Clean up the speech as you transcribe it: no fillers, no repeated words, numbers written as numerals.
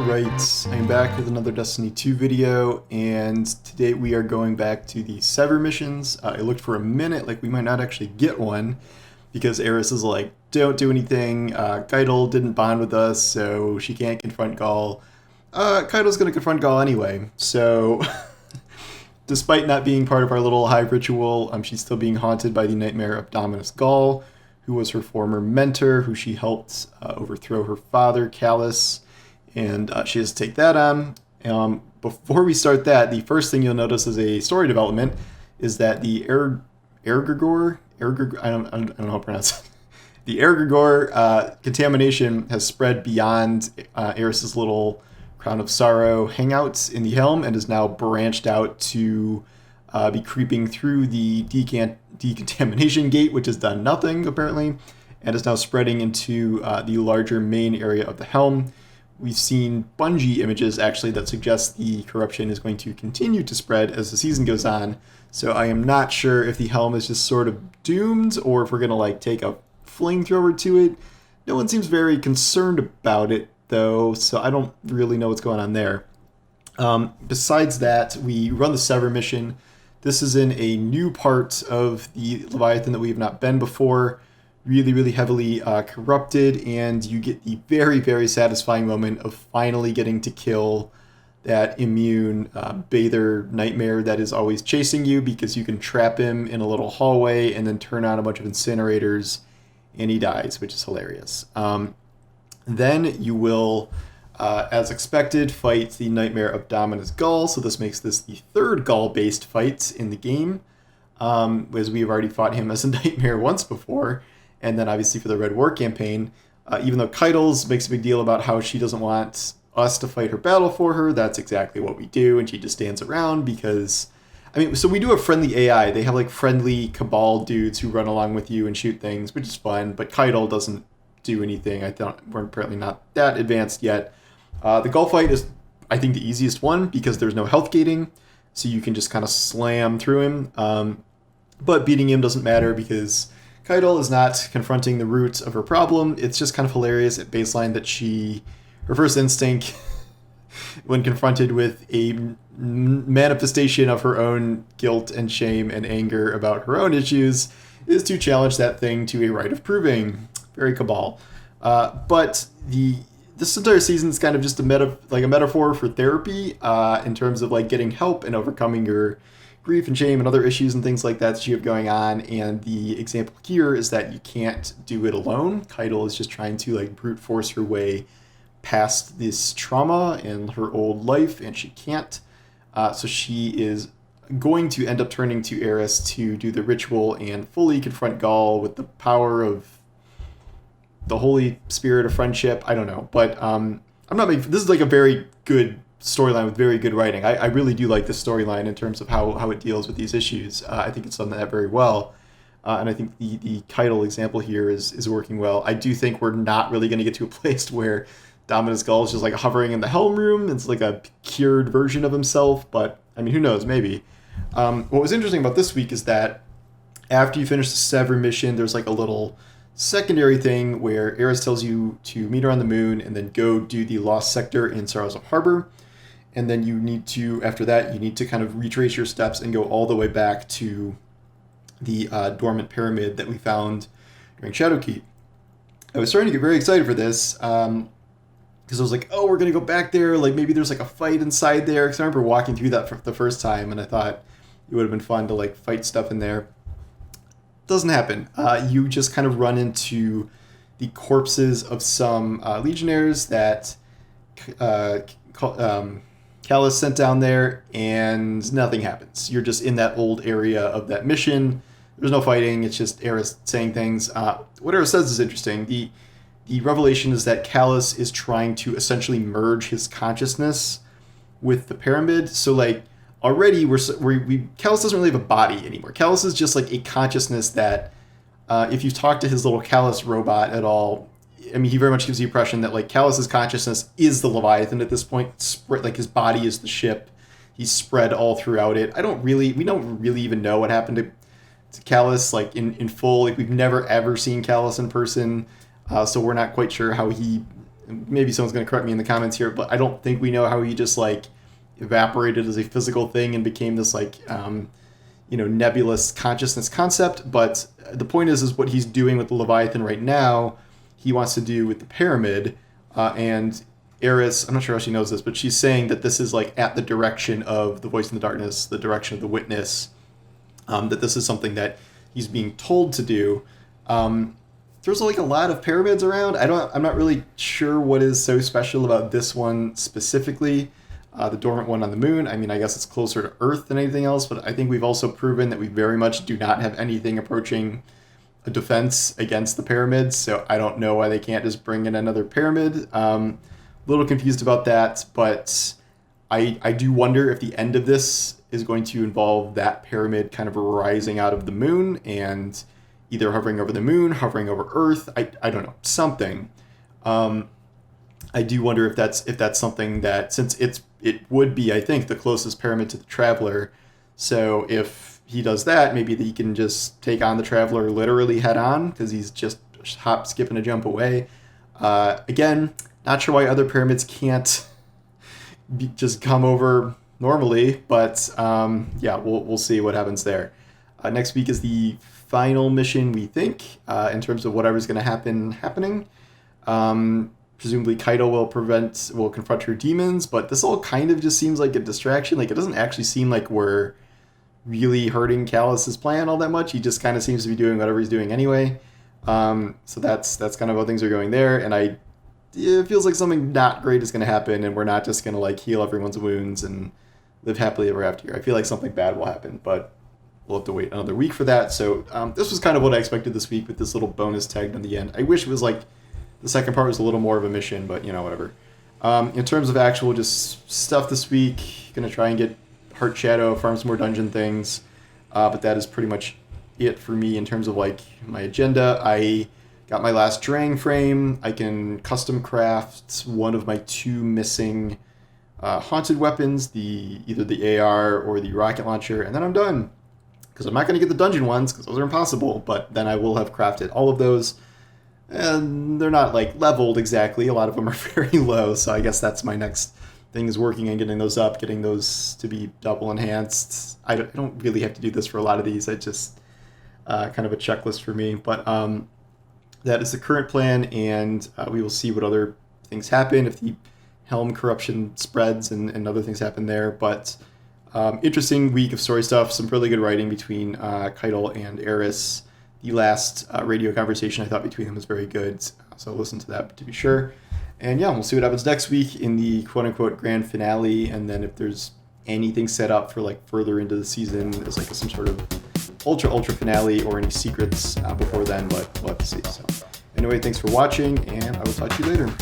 Alright, I'm back with another Destiny 2 video, and today we are going back to the Sever missions. I looked for a minute like we might not actually get one, because Eris is like, don't do anything, Caiatl didn't bond with us, so she can't confront Gaul. Caiatl's gonna confront Gaul anyway, so despite not being part of our little hive ritual, she's still being haunted by the nightmare of Dominus Gaul, who was her former mentor, who she helped overthrow her father, Callus. And she has to take that on. Before we start that, the first thing you'll notice as a story development is that the Ergagor, I don't know how to pronounce it. The Ergagor contamination has spread beyond Eris's little Crown of Sorrow hangouts in the HELM and is now branched out to be creeping through the decontamination gate, which has done nothing apparently, and is now spreading into the larger main area of the HELM. We've seen Bungie images actually that suggest the corruption is going to continue to spread as the season goes on. So I am not sure if the HELM is just sort of doomed or if we're going to like take a flamethrower to it. No one seems very concerned about it though, so I don't really know what's going on there. Besides that, we run the Sever mission. This is in a new part of the Leviathan that we have not been before. Really heavily corrupted, and you get the very satisfying moment of finally getting to kill that immune bather nightmare that is always chasing you, because you can trap him in a little hallway and then turn on a bunch of incinerators and he dies, which is hilarious. Then you will, as expected, fight the nightmare of Dominus Gaul, so this makes this the third Gaul-based fight in the game, as we have already fought him as a nightmare once before. And then obviously for the Red War campaign, even though Caiatl's makes a big deal about how she doesn't want us to fight her battle for her, that's exactly what we do, and she just stands around because, so we do have friendly AI. They have like friendly Cabal dudes who run along with you and shoot things, which is fun, but Caiatl doesn't do anything. We're apparently not that advanced yet. The Gaul fight is, I think, the easiest one because there's no health gating, so you can just kind of slam through him. But beating him doesn't matter because Caiatl is not confronting the roots of her problem. It's just kind of hilarious at baseline that her first instinct when confronted with a manifestation of her own guilt and shame and anger about her own issues is to challenge that thing to a right of proving. Very Cabal. But this entire season is kind of just a metaphor for therapy in terms of like getting help and overcoming your grief and shame and other issues and things like that you have going on. And the example here is that you can't do it alone. Caiatl is just trying to like brute force her way past this trauma and her old life, and she can't. So she is going to end up turning to Eris to do the ritual and fully confront Gaul with the power of the Holy Spirit of friendship. I don't know, but this is like a very good storyline with very good writing. I really do like this storyline in terms of how it deals with these issues. I think it's done that very well. And I think the Caiatl example here is working well. I do think we're not really going to get to a place where Dominus Gaul is just like hovering in the Helm room. It's like a cured version of himself, but who knows, maybe. What was interesting about this week is that after you finish the Sever mission, there's like a little secondary thing where Eris tells you to meet her on the moon and then go do the Lost Sector in Sorrows of Harbor. And then after that, you need to kind of retrace your steps and go all the way back to the dormant pyramid that we found during Shadowkeep. I was starting to get very excited for this because I was like, oh, we're going to go back there. Like maybe there's like a fight inside there. Because I remember walking through that for the first time and I thought it would have been fun to like fight stuff in there. Doesn't happen. You just kind of run into the corpses of some legionnaires that Callus sent down there, and nothing happens. You're just in that old area of that mission. There's no fighting. It's just Eris saying things. What Eris says is interesting. The revelation is that Callus is trying to essentially merge his consciousness with the pyramid. So like already Callus doesn't really have a body anymore. Callus is just like a consciousness that if you talk to his little Callus robot at all, he very much gives the impression that like Callus's consciousness is the Leviathan at this point. Like his body is the ship. He's spread all throughout it. We don't really even know what happened to Callus like in full. Like we've never ever seen Callus in person, so we're not quite sure how he maybe someone's going to correct me in the comments here, but I don't think we know how he just like evaporated as a physical thing and became this like nebulous consciousness concept. But the point is what he's doing with the Leviathan right now, he wants to do with the pyramid. And Eris, I'm not sure how she knows this, but she's saying that this is like at the direction of the voice in the darkness, the direction of the witness, that this is something that he's being told to do. There's like a lot of pyramids around. I'm not really sure what is so special about this one specifically. The dormant one on the moon, I mean, I guess it's closer to Earth than anything else, but I think we've also proven that we very much do not have anything approaching a defense against the pyramids, so I don't know why they can't just bring in another pyramid. A little confused about that, but I do wonder if the end of this is going to involve that pyramid kind of rising out of the moon and either hovering over the moon, hovering over Earth, I don't know, something. I do wonder if that's something that, since it would be, I think, the closest pyramid to the Traveler, so if he does that, maybe he can just take on the Traveler literally head on, because he's just hop, skip, and a jump away. Again, not sure why other pyramids can't just come over normally, but yeah, we'll see what happens there. Next week is the final mission, we think, in terms of whatever's going to happening. Presumably Caiatl will confront her demons, but this all kind of just seems like a distraction. Like, it doesn't actually seem like we're really hurting Calus's plan all that much. He just kind of seems to be doing whatever he's doing anyway. So that's kind of how things are going there, and it feels like something not great is going to happen, and we're not just going to like heal everyone's wounds and live happily ever after. I feel like something bad will happen, but we'll have to wait another week for that. So this was kind of what I expected this week with this little bonus tagged on the end. I wish it was like the second part was a little more of a mission, but whatever. In terms of actual just stuff this week, gonna try and get Heart Shadow, farm some more dungeon things, but that is pretty much it for me in terms of like my agenda. I got my last Drang frame. I can custom craft one of my 2 missing haunted weapons, either the AR or the rocket launcher, and then I'm done. Because I'm not going to get the dungeon ones, because those are impossible, but then I will have crafted all of those. And they're not like leveled exactly. A lot of them are very low, so I guess that's my next thing, is working on getting those up, getting those to be double enhanced. I don't really have to do this for a lot of these. I just kind of a checklist for me. But that is the current plan, and we will see what other things happen if the Helm corruption spreads and other things happen there. But interesting week of story stuff. Some really good writing between Caiatl and Eris. The last radio conversation I thought between them was very good, so listen to that to be sure. And yeah, we'll see what happens next week in the quote-unquote grand finale, and then if there's anything set up for like further into the season as like some sort of ultra finale or any secrets before then, but we'll have to see. So anyway, thanks for watching, and I will talk to you later.